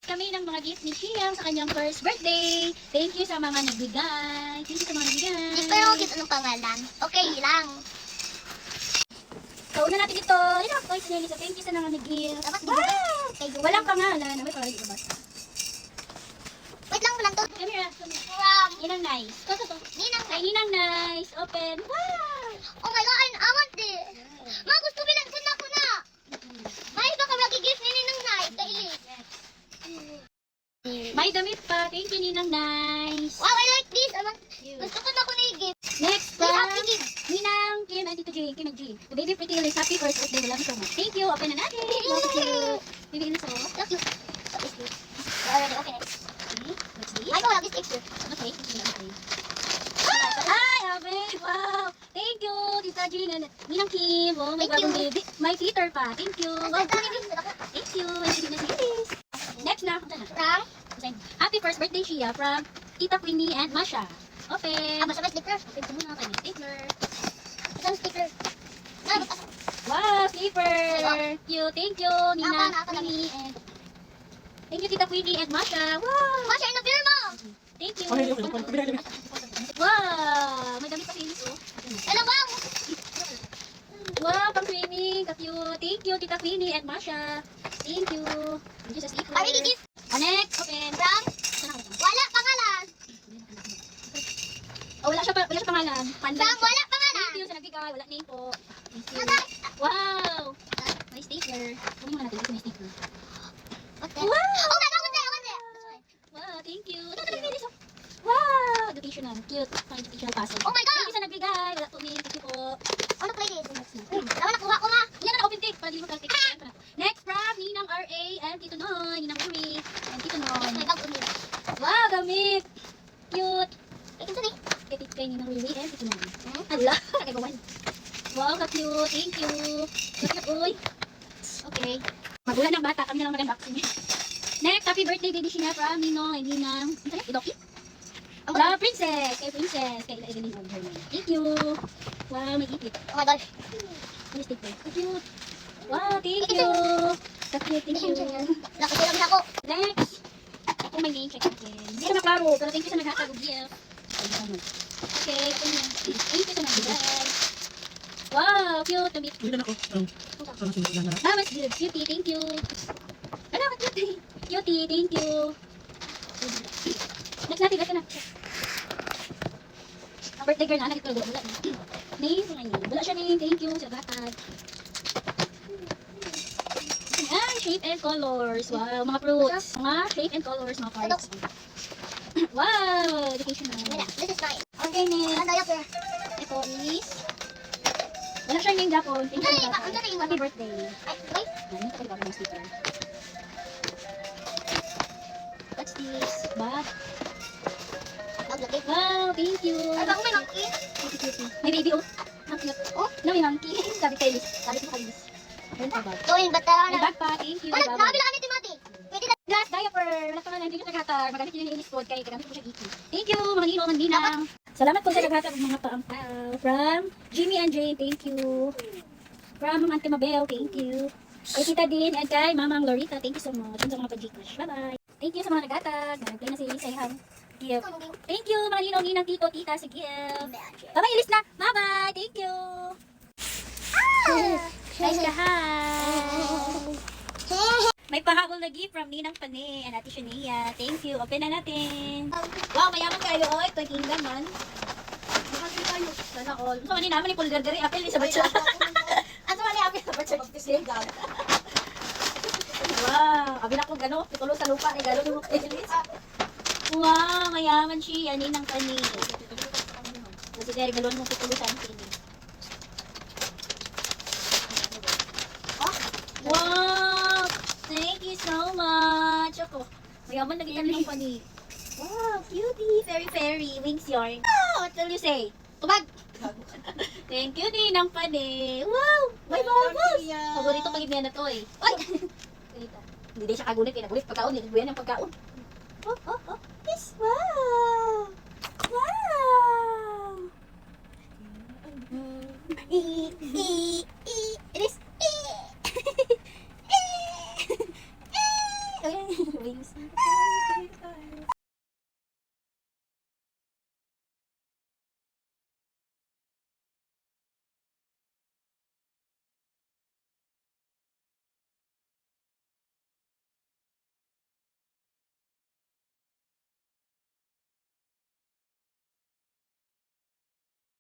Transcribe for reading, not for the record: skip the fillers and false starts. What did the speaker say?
Kami ng mga gift ni Chiang sa kanyang first birthday. Thank you sa mga nagbigay. Thank you sa mga nagbigay. Hindi ko yung gift anong pangalan. Okay lang. So, una natin ito. Ito, toys niya. So, thank you sa mga nag-gift. Dapat di Wow! Kay Google. Walang pangalan. May parang hindi ko basta. Wait lang, walang to. Come here. Come here. From Ninang nice. Ito. Ninang. Ay, Ninang nice. Open. Wow! Oh my God, I want this. Ma, gusto bilang ko na. May baka mag-gift ni Ninang Nay. Kaili. May damit pa. Thank you, Ninang nice. Wow, I like this. Gusto ko na ko na i-gift. Next, May from happy gift. Ninang Kim and Tito G. Kim and G. The baby pretty is happy first birthday. We love you so much. Thank you. Open na natin. Wow, so cute. Baby Iluso. Look, you. What is this? Already open it. Okay. What's this? Ay, ko wala this picture. Okay. Ay, Abe. Wow. Thank you, Tita G and Ninang Kim. Oh, may Thank bagong you. baby. May feeder pa. Thank you. Wow. Thank you. And hindi na series. Next na. From? Happy first birthday, Shia, from Tita Queenie and Masha. Open. Masya may sticker. Open ko muna kay sticker. Isang sticker. Ay, bukas. Wow, slipper. Cute. Thank you, Nina Naka, Queenie and thank you, Tita Queenie and Masha. Wow. Masya, ino-beer mo. Thank you. Wow. May damit pa sinis, oh. Hello, wow. Wow, pang Queenie. Ka-cute. Thank you, Tita Queenie and Masha. Thank you. Thank you sa slipper. Ay, gift. Next, open. From? Saan ako? Wala pangalan. Oh, wala siya pangalan. Panda. From? Wala pangalan. Thank you sa nagbigay. Wala name po. Thank you. Naka. Wow. May stapler. Kunin mo na natin kasi may stapler. Okay. Wow. Oh my God, what's that? Wow, thank you. Ito, ito. Wow, educational. Cute. Pang educational puzzle. Oh my God. Thank you sa nagbigay. Wala po name. Thank you po. Ano play this? Tama na, kuha ko ma. Yan na, open cake. Para di mo kang cake. Next from Ninang RA and Tito Noy. Ninang Uri and Tito Noy. May bag ulit. Wow, gamit. Cute. Ito sa ni. Kay Ninang Uri and Tito Noy. Hala, nakagawan. Wow, ka-cute. Thank you. Ka-cute, uy. Okay. Magulan ng bata. Kami na lang mag-unboxing. Next, happy birthday baby Shina from Ninong and Ninang. Ano tayo? Idoki? Love Princess. Kay Princess. Kay Evelyn of her name. Thank you. Wow, may ipit. Oh my God. Ano sticker? Ka-cute. Wow, thank you. Ka-cute, thank you. Nakasilang ako. Next. Ako may name check again. Hindi na maklaro, pero thank you sa naghatag of gift. Okay, ito na. Thank you sa nagbigay. Wow, cute. Tumit. Hindi na ako. Sana sunod na na. Mas good. Cutie, thank you. Ano ka, cutie? Cutie, thank you. Next natin, ito na. Ang birthday girl na, nakit ko ulit. Wala na. Name, wala niya. Wala siya name, thank you sa naghatag. Ayan, shape and colors. Wow, mga fruits. Mga shape and colors, mga parts. Wow, educational. This is mine. Okay, next. Ano yung Ito is... Wala siyang name Japon. Thank you Ay, sa ang galing. happy birthday. Ay, wait. Yan, ito kayo ng sticker. What's this? Bag. Ang laki. Wow, thank you. Ay, baka may monkey. Cute, cute. May baby, oh. Ang cute. Oh, no, may monkey. Sabi kay Liz. Sabi ko kay Liz. Ayun pa bag. Gawin ba tayo May na? bag pa, thank you. Wala, Baba. nakabila kami Timothy. Pwede na. Glass diaper. Wala pa nga hindi ko naghatag. Magamit yun yung English code kay kagamit ko siya iki. Thank you, mga ninong, mga ninang. Salamat po sa naghatag ng mga paampaw. From Jimmy and Jane, thank you. From Auntie Mabel, thank you. Kay Tita Din and kay Mamang Lorita, thank you so much. Yun sa mga pa-Gcash. Bye-bye. Thank you sa mga naghatag. Nag-play na si Lisa Ihang gift. Thank you, mga ninong, ninang, tito, tita, sa gift. Bye-bye, Ilis na. Bye-bye. Thank you. Nice ka, hi. May pahabol na gift from Ninang Pane and Ate Shania. Thank you. Open na natin. Wow, mayaman kayo. Oh, ito yung kingdom man. Makasli tayo. Sana all. So, ano naman ni Pulgar Gary. Apel ni sa batsa. Ano man ni Apel sa batsa? Wow. Abi na ko gano'n. Pitulo sa lupa ni gano'n yung Elis. Wow, mayaman siya. Ninang Pane. Kasi dahil gano'n yung pitulo sa akin. Wow! Thank you so much. Ako, mayaman lagi kami ng pani. Wow, cutie. Fairy. Wings yarn. Oh, what will you say? Tubag! Thank you, Ninang Pani. Wow! May bubbles! Paborito pag na to eh. Ay! Hindi siya kagulit. Pinagulit pagkaon. Hindi buyan yung pagkaon. Oh. Yes! Wow! Wow! It is Wings.